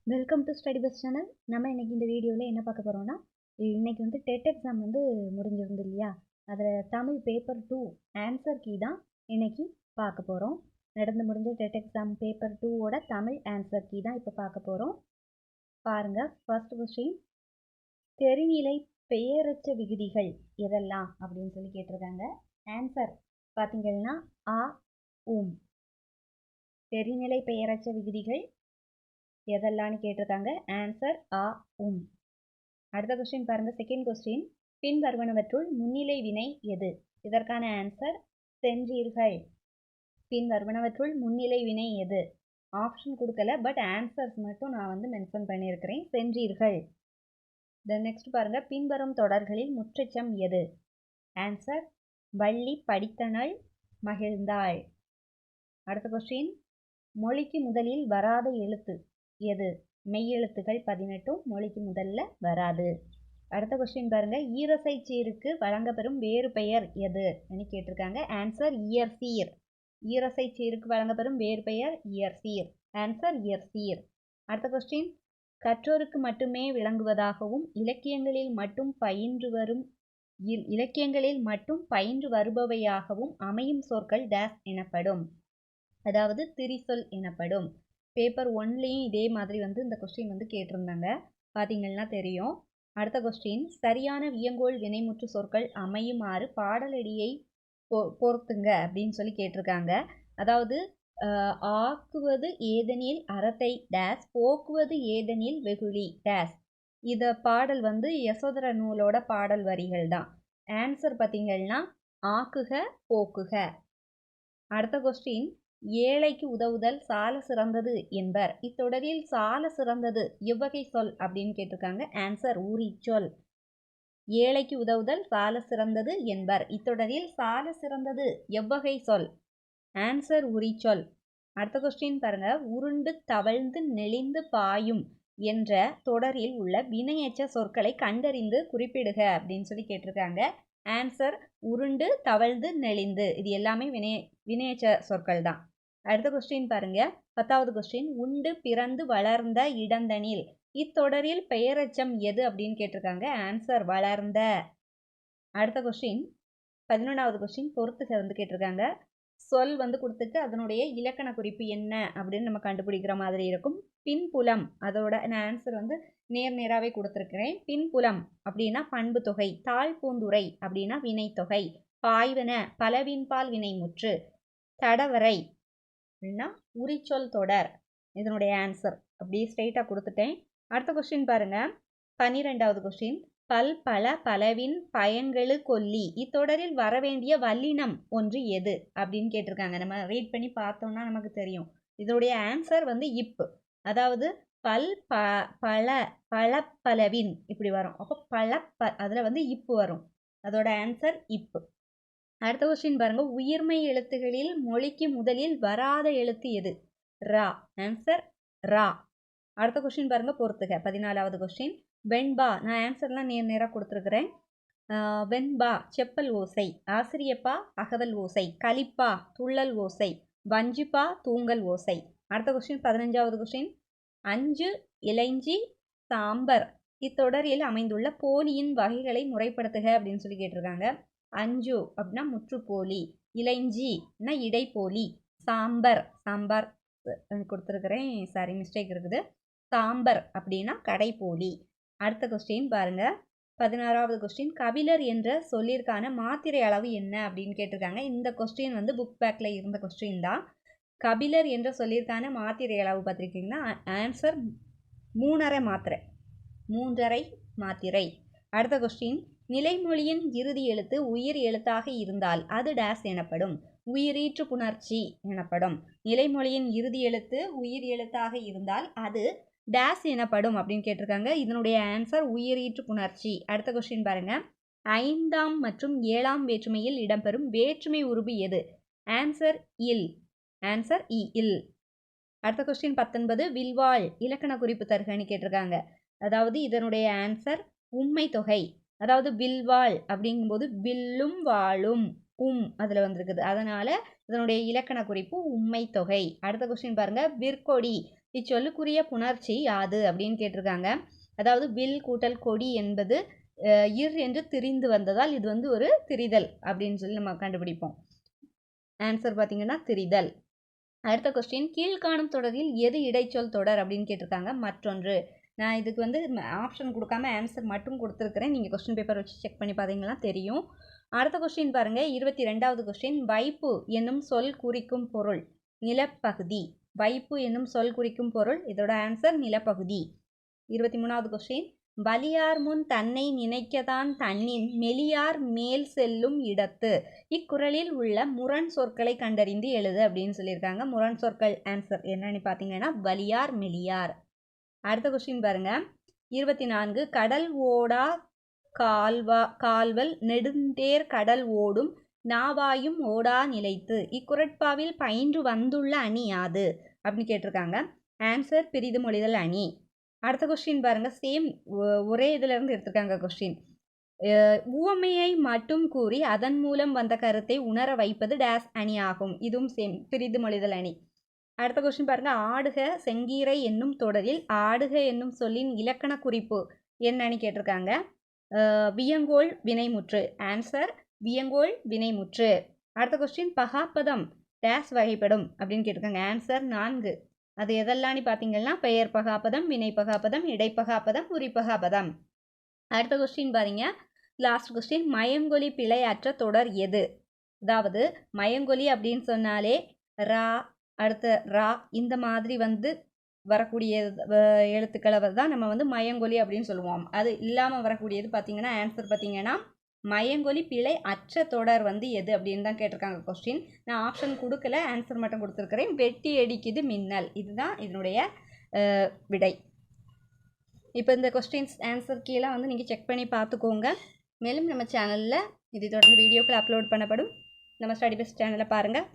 Welcome to study bus channel. நம்ம இன்னைக்கு இந்த வீடியோவில் என்ன பார்க்க போகிறோம்னா, இன்னைக்கு வந்து டெட் எக்ஸாம் வந்து முடிஞ்சிருந்து இல்லையா, அதில் தமிழ் பேப்பர் 2 ஆன்சர் கீ தான் இன்னைக்கு பார்க்க போகிறோம். நடந்து முடிஞ்ச டெட் எக்ஸாம் பேப்பர் 2ஓட தமிழ் ஆன்சர் கீ தான் இப்போ பார்க்க போகிறோம். பாருங்கள், ஃபர்ஸ்ட் கொஸ்டின், தெரிநிலை பெயரச்ச விகுதிகள் எதெல்லாம் அப்படின்னு சொல்லி கேட்டிருக்காங்க. ஆன்சர் பார்த்தீங்கன்னா ஆ உம். தெரிநிலை பெயரச்ச விகுதிகள் எதெல்லாம்னு கேட்டிருக்காங்க. ஆன்சர் ஆ உம். அடுத்த கொஸ்டின் பாருங்க, செகண்ட் கொஸ்டின், பின் வருவனவற்றுள் முன்னிலை வினை எது? இதற்கான ஆன்சர் சென்றீர்கள். பின் வருவனவற்றுள் முன்னிலை வினை எது? ஆப்ஷன் கொடுக்கல, பட் ஆன்சர்ஸ் மட்டும் நான் வந்து மென்ஷன் பண்ணியிருக்கிறேன். சென்றீர்கள். தென் நெக்ஸ்ட் பாருங்க, பின்வரும் தொடர்களில் முற்றெச்சம் எது? ஆன்சர் வள்ளி படித்தனள் மகிழ்ந்தாள். அடுத்த கொஸ்டின், மொழிக்கு முதலில் வராத எழுத்து எது? மெய்யெழுத்துகள் 18 மொழிக்கு முதல்ல வராது. அடுத்த கொஸ்டின் பாருங்க, ஈரசை சீருக்கு வழங்கப்பெறும் வேறு பெயர் எது கேட்டிருக்காங்க. ஆன்சர் இயற்சீர். ஈரசை சீருக்கு வழங்கப்பெறும் வேறு பெயர் இயற்சீர். ஆன்சர் இயற்சீர். அடுத்த கொஸ்டின், கற்றோருக்கு மட்டுமே விளங்குவதாகவும் இலக்கியங்களில் மட்டும் பயின்று வருபவையாகவும் அமையும் சொற்கள் டேஸ் எனப்படும். அதாவது திரிசொல் எனப்படும். பேப்பர் 1லேயும் இதே மாதிரி வந்து இந்த கொஸ்டின் வந்து கேட்டிருந்தாங்க, பார்த்தீங்கன்னா தெரியும். அடுத்த கொஸ்டின், சரியான வியங்கோள் வினைமுற்று சொற்கள் அமையுமாறு பாடலடியை பொறுத்துங்க அப்படின்னு சொல்லி கேட்டிருக்காங்க. அதாவது ஆக்குவது ஏதெனில் அறத்தை டேஸ், போக்குவது ஏதெனில் வெகுளி டேஸ். இத பாடல் வந்து யசோதர நூலோட பாடல் வரிகள் தான். ஆன்சர் பார்த்தீங்கன்னா ஆக்குக போக்குக. அடுத்த கொஸ்டின், ஏழைக்கு உதவுதல் சால சிறந்தது என்பர். இத்தொடரில் சால சிறந்தது எவ்வகை சொல் அப்படின்னு கேட்டிருக்காங்க. ஆன்சர் உரிச்சொல். ஏழைக்கு உதவுதல் சால சிறந்தது என்பர். இத்தொடரில் சால சிறந்தது எவ்வகை சொல்? ஆன்சர் உரிச்சொல். அடுத்த கொஸ்டின் பாருங்க, உருண்டு தவழ்ந்து நெளிந்து பாயும் என்ற தொடரில் உள்ள வினையெச்ச சொற்களை கண்டறிந்து குறிப்பிடுக அப்படின்னு சொல்லி கேட்டிருக்காங்க. ஆன்சர் உருண்டு தவழ்ந்து நெளிந்து. இது எல்லாமே வினையெச்ச சொற்கள் தான். அடுத்த கொஸ்டின் பாருங்க, 10வது கொஸ்டின், உண்டு பிறந்து வளர்ந்த இடந்தனில் இத்தொடரில் பெயரெச்சம் எது அப்படின்னு கேட்டிருக்காங்க. ஆன்சர் வளர்ந்த. அடுத்த கொஸ்டின் 11வது கொஸ்டின், பொறுத்துக வந்து கேட்டிருக்காங்க. சொல் வந்து கொடுத்துட்டு அதனுடைய இலக்கண குறிப்பு என்ன அப்படின்னு நம்ம கண்டுபிடிக்கிற மாதிரி இருக்கும். பின்புலம், அதோட நான் ஆன்சர் வந்து நேராகவே கொடுத்துருக்கிறேன். பின்புலம் அப்படின்னா பண்பு தொகை, தாழ் பூந்துரை அப்படின்னா வினைத்தொகை, பாய்வன பலவின்பால் வினைமுற்று, தடவரை அப்படின்னா உரிச்சொல் தொடர். இதனுடைய ஆன்சர் அப்படியே ஸ்ட்ரைட்டாக கொடுத்துட்டேன். அடுத்த கொஸ்டின் பாருங்க, 12வது கொஸ்டின், பல் பல பலவின் பயன்களு கொல்லி இத்தொடரில் வரவேண்டிய வல்லினம் ஒன்று எது அப்படின்னு கேட்டிருக்காங்க. நம்ம ரீட் பண்ணி பார்த்தோம்னா நமக்கு தெரியும். இதோடைய ஆன்சர் வந்து இப்பு. அதாவது பல் பல பலவின் இப்படி வரும். அப்போ அதில் வந்து இப்பு வரும். அதோட ஆன்சர் இப்பு. அடுத்த கொஸ்டின் பாருங்க, உயிர்மை எழுத்துகளில் மொழிக்கு முதலில் வராத எழுத்து எது? ரா. ஆன்சர் ரா. அடுத்த கொஸ்டின் பாருங்க, பொறுத்துக. 14வது கொஸ்டின், வெண்பா, நான் ஆன்சர்லாம் நேராக கொடுத்துருக்குறேன். வெண்பா செப்பல் ஓசை, ஆசிரியப்பா அகவல் ஓசை, கலிப்பா துள்ளல் ஓசை, வஞ்சிப்பா தூங்கல் ஓசை. அடுத்த கொஸ்டின் 15வது கொஸ்டின், அஞ்சு இளைஞ்சி சாம்பர் இத்தொடரில் அமைந்துள்ள போலியின் வகைகளை முறைப்படுத்துக அப்படின்னு சொல்லி கேட்டிருக்காங்க. அஞ்சு அப்படின்னா முற்றுப்போலி, இளைஞ்சின்னா இடைப்போலி, சாம்பார் கொடுத்துருக்குறேன், சாரி மிஸ்டேக் இருக்குது. சாம்பர் அப்படின்னா கடைப்போலி. அடுத்த கொஸ்டின் பாருங்க, 16வது கொஸ்டின், கபிலர் என்ற சொல்லிற்கான மாத்திரை அளவு என்ன அப்படின்னு கேட்டிருக்காங்க. இந்த கொஸ்டின் வந்து புக் பேக்ல இருந்த கொஸ்டின் தான். கபிலர் என்ற சொல்லிற்கான மாத்திரை அளவு பார்த்துருக்கீங்கன்னா ஆன்சர் 3½ மாத்திரை. அடுத்த கொஸ்டின், நிலைமொழியின் இறுதி எழுத்து உயிர் எழுத்தாக இருந்தால் அது டேஸ் எனப்படும். உயிரீற்று புணர்ச்சி எனப்படும். நிலைமொழியின் இறுதி எழுத்து உயிர் எழுத்தாக இருந்தால் அது டேஸ் எனப்படும் அப்படின்னு கேட்டிருக்காங்க. இதனுடைய ஆன்சர் உயிரீற்று புணர்ச்சி. அடுத்த கொஸ்டின் பாருங்க, 5ஆம் மற்றும் 7ஆம் வேற்றுமையில் இடம்பெறும் வேற்றுமை உருபு எது? ஆன்சர் இல். ஆன்சர் இல். அடுத்த கொஸ்டின் 19, வில்வாள் இலக்கண குறிப்பு தருகன்னு கேட்டிருக்காங்க. அதாவது இதனுடைய ஆன்சர் உண்மை தொகை. அதாவது வில்வாள் அப்படிங்கும்போது வில்லும் வாளும் அதில் வந்திருக்குது, அதனால இதனுடைய இலக்கண குறிப்பு உண்மை தொகை. அடுத்த கொஸ்டின் பாருங்க, விற்கொடி இச்சொல்லுக்குரிய புணர்ச்சி யாது அப்படின்னு கேட்டிருக்காங்க. அதாவது வில் கூட்டல் கொடி என்பது இர் என்று திரிந்து வந்ததால் இது வந்து ஒரு திரிதல் அப்படின்னு சொல்லி நம்ம கண்டுபிடிப்போம். ஆன்சர் பார்த்தீங்கன்னா திரிதல். அடுத்த கொஸ்டின், கீழ்காணும் தொடரில் எது இடைச்சொல் தொடர் அப்படின்னு கேட்டிருக்காங்க. மற்றொன்று. நான் இதுக்கு வந்து ஆப்ஷன் கொடுக்காம ஆன்சர் மட்டும் கொடுத்துருக்கிறேன். நீங்கள் கொஸ்டின் பேப்பர் வச்சு செக் பண்ணி பார்த்தீங்கன்னா தெரியும். அடுத்த கொஸ்டின் பாருங்கள், 22வது கொஸ்டின். வைப்பு என்னும் சொல் குறிக்கும் பொருள் நிலப்பகுதி. வைப்பு என்னும் சொல் குறிக்கும் பொருள், இதோட ஆன்சர் நிலப்பகுதி. 23வது கொஸ்டின். பலியார் முன் தன்னை நினைக்கத்தான் தன்னின் மெலியார் மேல் செல்லும் இடத்து. இக்குறளில் உள்ள முரண் சொற்களை கண்டறிந்து எழுது அப்படின்னு சொல்லியிருக்காங்க. முரண் சொற்கள் ஆன்சர் என்னன்னு பார்த்தீங்கன்னா பலியார், மெலியார். அடுத்த கொஸ்டின் பாருங்க, 24. கடல் ஓடா கால்வல் நெடுந்தேர் கடல் ஓடும் நாவாயும் ஓடா நிலைத்து. இக்குறட்பாவில் பயின்று வந்துள்ள அணி யாது அப்படின்னு கேட்டிருக்காங்க. ஆன்சர் பிரிது மொழிதல் அணி. அடுத்த கொஸ்டின் பாருங்க, சேம் ஒரே இதுல இருந்து எடுத்திருக்காங்க கொஸ்டின். உவமையை மட்டும் கூறி அதன் மூலம் வந்த கருத்தை உணர வைப்பது டேஸ் அணி ஆகும். இதுவும் சேம் பிரிது மொழிதல் அணி. அடுத்த கொஸ்டின் பாருங்க, ஆடுக செங்கீரை என்னும் தொடரில் ஆடுக என்னும் சொல்லின் இலக்கண குறிப்பு என்னன்னு கேட்டிருக்காங்க. வியங்கோள் வினைமுற்று. ஆன்சர் வியங்கோள் வினைமுற்று. அடுத்த கொஸ்டின், பகாப்பதம் டேஸ் வகைப்படும் அப்படின்னு கேட்டிருக்காங்க. ஆன்சர் 4. அது எதெல்லாம் பார்த்தீங்கன்னா பெயர் பகாப்பதம், வினை பகாப்பதம், இடைப்பகாப்பதம், உரிப்பகாப்பதம். அடுத்த கொஸ்டின் பாருங்க, லாஸ்ட் கொஸ்டின். மயங்கொலி பிழை அற்ற தொடர் எது? அதாவது மயங்கொலி அப்படின்னு சொன்னாலே ரா, அடுத்த ரா, இந்த மாதிரி வந்து வரக்கூடிய எழுத்துக்களை தான் நம்ம வந்து மயங்கொலி அப்படின்னு சொல்லுவோம். அது இல்லாமல் வரக்கூடியது பார்த்தீங்கன்னா ஆன்சர் பார்த்தீங்கன்னா மயங்கொலி பிழை அற்ற தொடர் வந்து எது அப்படின்னு தான் கேட்டிருக்காங்க கொஸ்டின். நான் ஆப்ஷன் கொடுக்கல, ஆன்சர் மட்டும் கொடுத்துருக்கிறேன். வெட்டி அடிக்குது மின்னல், இதுதான் இதனுடைய விடை. இப்போ இந்த கொஸ்டின்ஸ் ஆன்சர் கீழே வந்து நீங்கள் செக் பண்ணி பார்த்துக்கோங்க. மேலும் நம்ம சேனலில் இதை தொடர்ந்து வீடியோக்கள் அப்லோட் பண்ணப்படும். நம்ம ஸ்டடி பெஸ்ட் சேனலை பாருங்கள்.